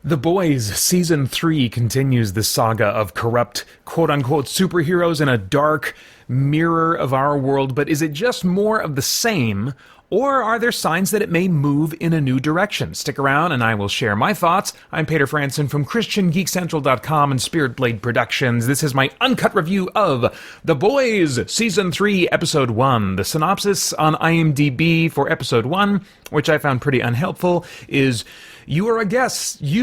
The Boys Season 3 continues the saga of corrupt, quote-unquote, superheroes in a dark mirror of our world, but is it just more of the same, or are there signs that it may move in a new direction? Stick around and I will share my thoughts. I'm Peter Franson from christiangeekcentral.com and Spirit Blade Productions. This is my uncut review of The Boys Season 3, Episode 1. The synopsis on IMDb for Episode 1, which I found pretty unhelpful, is: You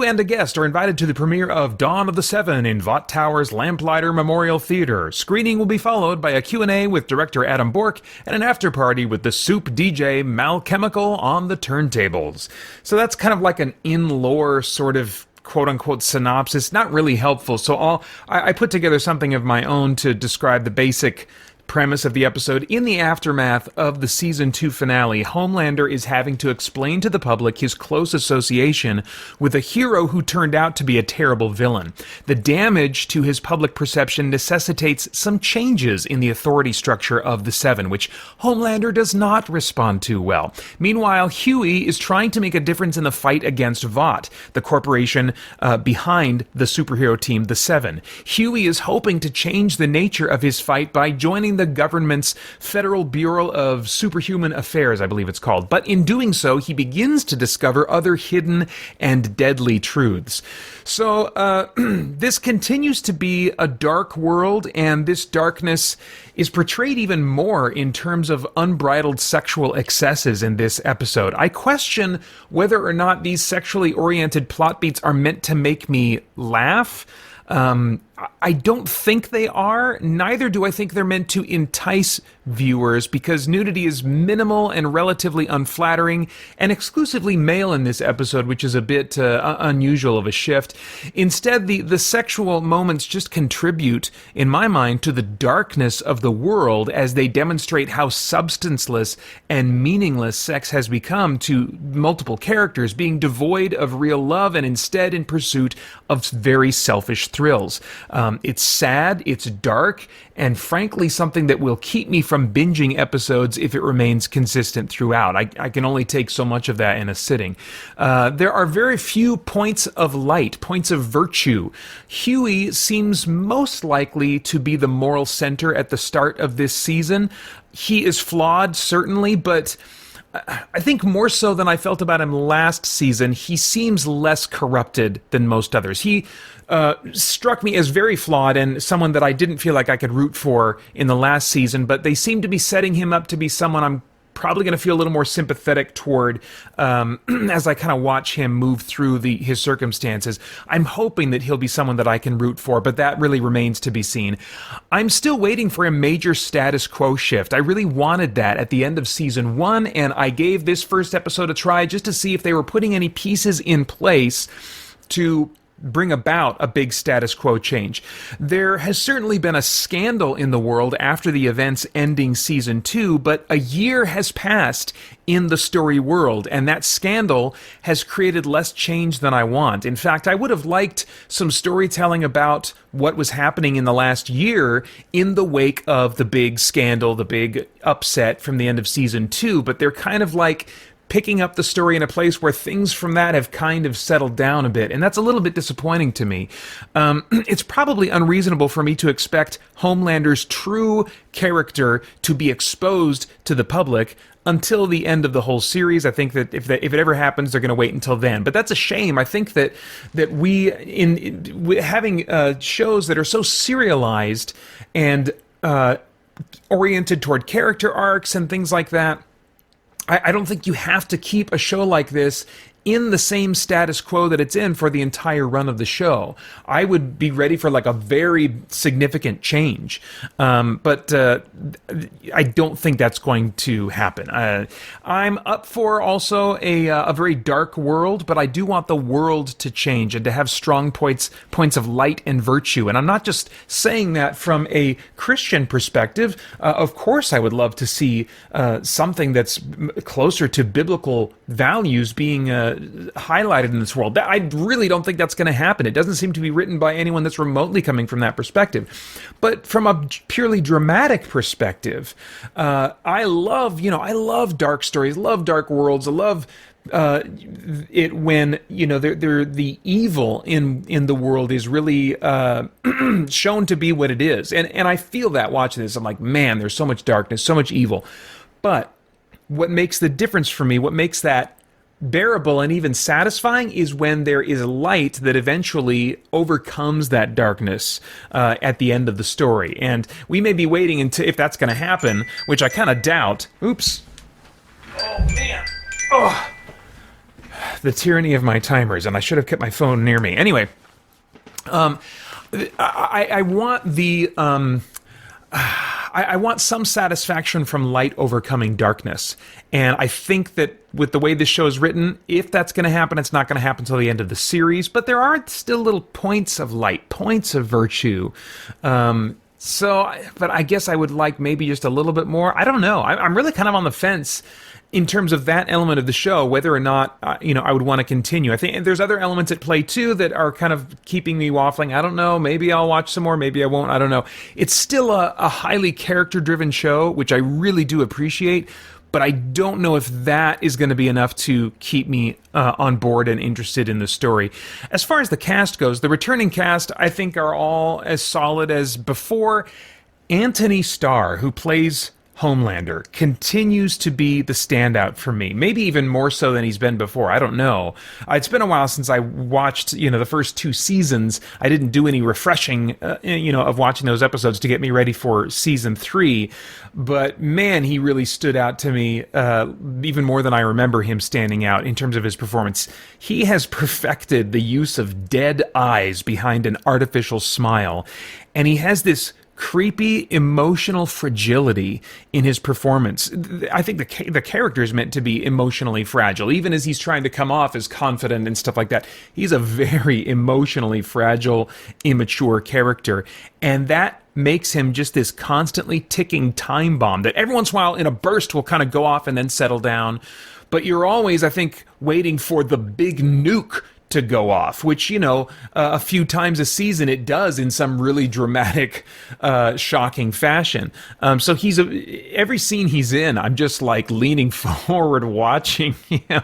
and a guest are invited to the premiere of Dawn of the Seven in Vought Tower's Lamplighter Memorial Theater. Screening will be followed by a Q&A with director Adam Bork and an after-party with the Soup DJ Malchemical on the turntables. So that's kind of like an in-lore sort of quote-unquote synopsis. Not really helpful, so I put together something of my own to describe the basic premise of the episode. In the aftermath of the Season 2 finale, Homelander is having to explain to the public his close association with a hero who turned out to be a terrible villain. The damage to his public perception necessitates some changes in the authority structure of the Seven, which Homelander does not respond to well. Meanwhile, Huey is trying to make a difference in the fight against Vought, the corporation behind the superhero team, the Seven. Huey is hoping to change the nature of his fight by joining the government's Federal Bureau of Superhuman Affairs, I believe it's called. But in doing so, he begins to discover other hidden and deadly truths. So this continues to be a dark world, and this darkness is portrayed even more in terms of unbridled sexual excesses in this episode. I question whether or not these sexually oriented plot beats are meant to make me laugh. I don't think they are. Neither do I think they're meant to entice viewers, because nudity is minimal and relatively unflattering and exclusively male in this episode, which is a bit unusual of a shift. Instead, the sexual moments just contribute, in my mind, to the darkness of the world as they demonstrate how substanceless and meaningless sex has become to multiple characters, being devoid of real love and instead in pursuit of very selfish thrills. It's sad, it's dark, and frankly something that will keep me from binging episodes if it remains consistent throughout. I can only take so much of that in a sitting. There are very few points of light, points of virtue. Huey seems most likely to be the moral center at the start of this season. He is flawed, certainly, but I think more so than I felt about him last season, he seems less corrupted than most others. He struck me as very flawed and someone that I didn't feel like I could root for in the last season, but they seem to be setting him up to be someone I'm probably going to feel a little more sympathetic toward as I kind of watch him move through his circumstances. I'm hoping that he'll be someone that I can root for, but that really remains to be seen. I'm still waiting for a major status quo shift. I really wanted that at the end of Season 1, and I gave this first episode a try just to see if they were putting any pieces in place to bring about a big status quo change. There has certainly been a scandal in the world after the events ending Season 2, but a year has passed in the story world, and that scandal has created less change than I want. In fact, I would have liked some storytelling about what was happening in the last year in the wake of the big scandal, the big upset from the end of Season 2, but they're kind of like picking up the story in a place where things from that have kind of settled down a bit, and that's a little bit disappointing to me. It's probably unreasonable for me to expect Homelander's true character to be exposed to the public until the end of the whole series. I think that if it ever happens, they're going to wait until then. But that's a shame. I think that we having shows that are so serialized and oriented toward character arcs and things like that, I don't think you have to keep a show like this in the same status quo that it's in for the entire run of the show. I would be ready for like a very significant change, but I don't think that's going to happen. I'm up for also a very dark world, but I do want the world to change and to have strong points of light and virtue. And I'm not just saying that from a Christian perspective. Of course, I would love to see something that's closer to biblical values being highlighted in this world. I really don't think that's going to happen. It doesn't seem to be written by anyone that's remotely coming from that perspective. But from a purely dramatic perspective, I love dark stories, love dark worlds, I love it when the evil in the world is really shown to be what it is, and I feel that watching this. I'm like, man, there's so much darkness, so much evil, but what makes the difference for me, what makes that bearable and even satisfying, is when there is light that eventually overcomes that darkness at the end of the story. And we may be waiting until, if that's going to happen, which I kind of doubt. Oops. Oh, man. Oh. The tyranny of my timers, and I should have kept my phone near me. Anyway, I want the... I want some satisfaction from light overcoming darkness. And I think that with the way this show is written, if that's going to happen, it's not going to happen until the end of the series. But there are still little points of light, points of virtue. But I guess I would like maybe just a little bit more. I don't know. I'm really kind of on the fence in terms of that element of the show, whether or not, I would want to continue. I think there's other elements at play, too, that are kind of keeping me waffling. I don't know. Maybe I'll watch some more. Maybe I won't. I don't know. It's still a highly character-driven show, which I really do appreciate, but I don't know if that is going to be enough to keep me on board and interested in the story. As far as the cast goes, the returning cast, I think, are all as solid as before. Anthony Starr, who plays Homelander, continues to be the standout for me. Maybe even more so than he's been before. I don't know. It's been a while since I watched, the first 2 seasons. I didn't do any refreshing, of watching those episodes to get me ready for season 3. But man, he really stood out to me, even more than I remember him standing out in terms of his performance. He has perfected the use of dead eyes behind an artificial smile, and he has this creepy emotional fragility in his performance. I think the character is meant to be emotionally fragile, even as he's trying to come off as confident and stuff like that. He's a very emotionally fragile, immature character, and that makes him just this constantly ticking time bomb that every once in a while in a burst will kind of go off and then settle down. But you're always, I think, waiting for the big nuke to go off, which, a few times a season it does in some really dramatic, shocking fashion. So every scene he's in, I'm just like leaning forward watching him.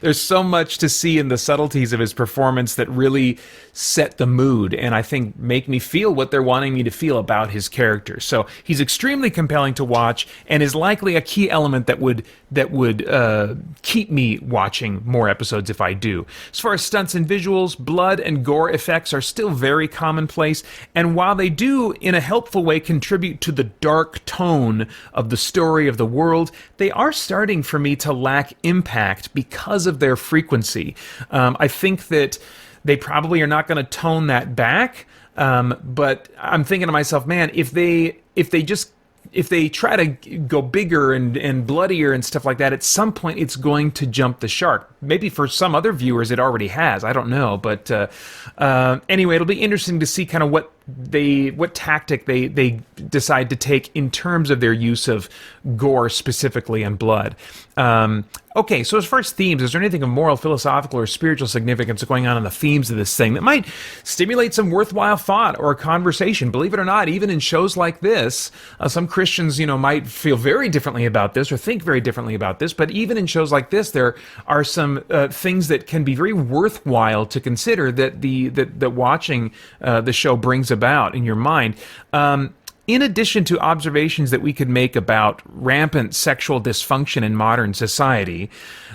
There's so much to see in the subtleties of his performance that really set the mood, and I think make me feel what they're wanting me to feel about his character. So he's extremely compelling to watch, and is likely a key element that would keep me watching more episodes if I do. As far as stunts and visuals, blood and gore effects are still very commonplace, and while they do in a helpful way contribute to the dark tone of the story of the world, they are starting for me to lack impact because of their frequency. I think that they probably are not going to tone that back, but I'm thinking to myself, man, if they try to go bigger and bloodier and stuff like that, at some point it's going to jump the shark. Maybe for some other viewers it already has. I don't know. But anyway, it'll be interesting to see kind of what tactic they decide to take in terms of their use of gore specifically and blood. Okay, so as far as themes, is there anything of moral, philosophical, or spiritual significance going on in the themes of this thing that might stimulate some worthwhile thought or conversation? Believe it or not, even in shows like this, some Christians, might feel very differently about this or think very differently about this, but even in shows like this, there are some things that can be very worthwhile to consider that watching the show brings about in your mind. In addition to observations that we could make about rampant sexual dysfunction in modern society,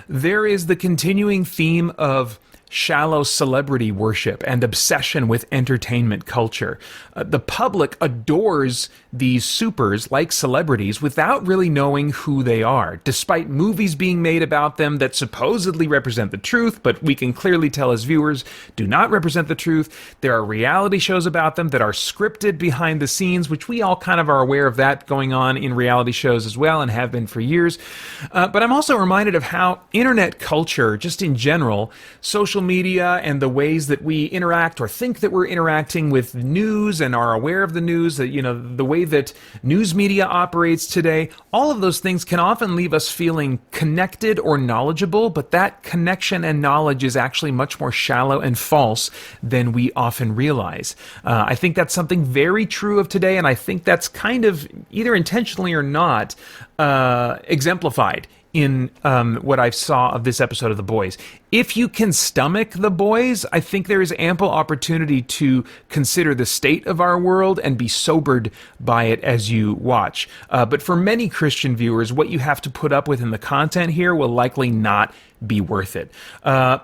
there is the continuing theme of shallow celebrity worship and obsession with entertainment culture. The public adores these supers like celebrities without really knowing who they are, despite movies being made about them that supposedly represent the truth, but we can clearly tell as viewers do not represent the truth. There are reality shows about them that are scripted behind the scenes, which we all kind of are aware of that going on in reality shows as well and have been for years. But I'm also reminded of how internet culture, just in general, social media and the ways that we interact or think that we're interacting with news and are aware of the news, that the way that news media operates today, all of those things can often leave us feeling connected or knowledgeable, but that connection and knowledge is actually much more shallow and false than we often realize. I think that's something very true of today, and I think that's kind of, either intentionally or not, exemplified in what I saw of this episode of The Boys. If you can stomach The Boys, I think there is ample opportunity to consider the state of our world and be sobered by it as you watch. But for many Christian viewers, what you have to put up with in the content here will likely not be worth it.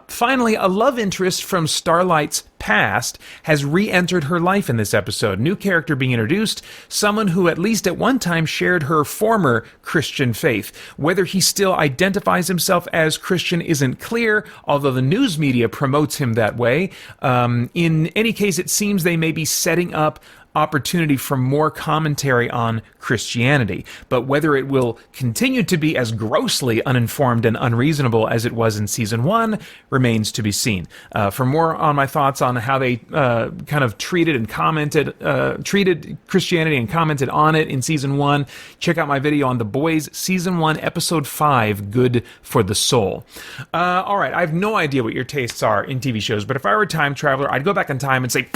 Finally, a love interest from Starlight's past has re-entered her life in this episode. New character being introduced, someone who at least at one time shared her former Christian faith. Whether he still identifies himself as Christian isn't clear, although the news media promotes him that way. In any case, it seems they may be setting up opportunity for more commentary on Christianity, but whether it will continue to be as grossly uninformed and unreasonable as it was in season 1 remains to be seen. For more on my thoughts on how they kind of treated Christianity and commented on it in season 1, check out my video on The Boys season 1 episode 5, Good for the Soul. All right, I have no idea what your tastes are in TV shows, but if I were a time traveler, I'd go back in time and say,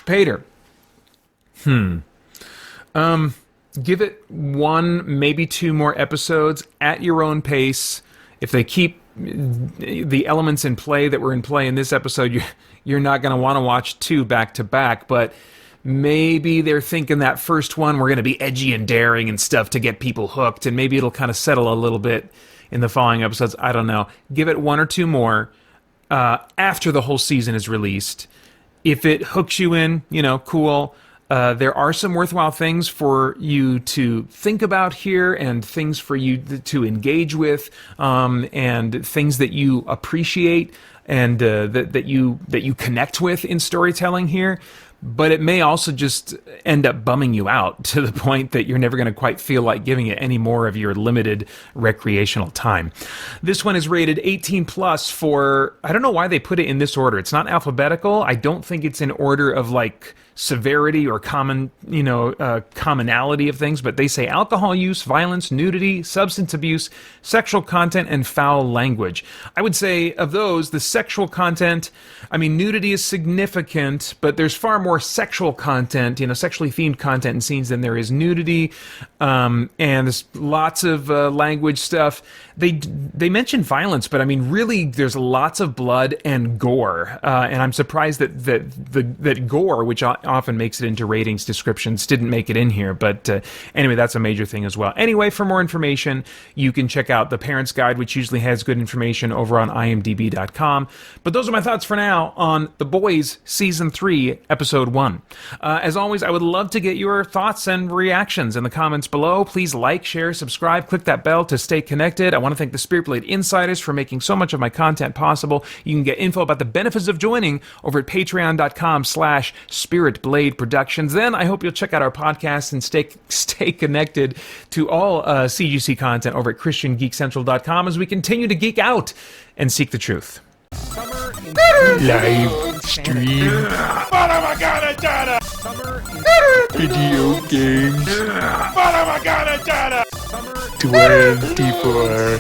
Pater, give it 1, maybe 2 more episodes at your own pace. If they keep the elements in play that were in play in this episode, you're not going to want to watch 2 back to back, but maybe they're thinking that first one, we're going to be edgy and daring and stuff to get people hooked, and maybe it'll kind of settle a little bit in the following episodes. I don't know. Give it 1 or 2 more after the whole season is released. If it hooks you in, cool. There are some worthwhile things for you to think about here, and things for you to engage with, and things that you appreciate and that you connect with in storytelling here. But it may also just end up bumming you out to the point that you're never going to quite feel like giving it any more of your limited recreational time. This one is rated 18 plus for, I don't know why they put it in this order. It's not alphabetical. I don't think it's in order of like severity or commonality of things, but they say alcohol use, violence, nudity, substance abuse, sexual content, and foul language. I would say of those, the sexual content, nudity is significant, but there's far more sexual content, sexually themed content and scenes than there is nudity, and there's lots of language stuff. They mention violence, but really there's lots of blood and gore, and I'm surprised that gore, which often makes it into ratings descriptions, didn't make it in here. But anyway, that's a major thing as well. Anyway, for more information, you can check out the Parent's Guide, which usually has good information over on imdb.com. But those are my thoughts for now on The Boys Season 3, Episode 1. As always, I would love to get your thoughts and reactions in the comments below. Please like, share, subscribe, click that bell to stay connected. I want to thank the Spirit Blade Insiders for making so much of my content possible. You can get info about the benefits of joining over at patreon.com/Spirit Blade Productions. Then I hope you'll check out our podcast and stay connected to all CGC content over at christiangeekcentral.com as we continue to geek out and seek the truth. Live stream. Video games. 24.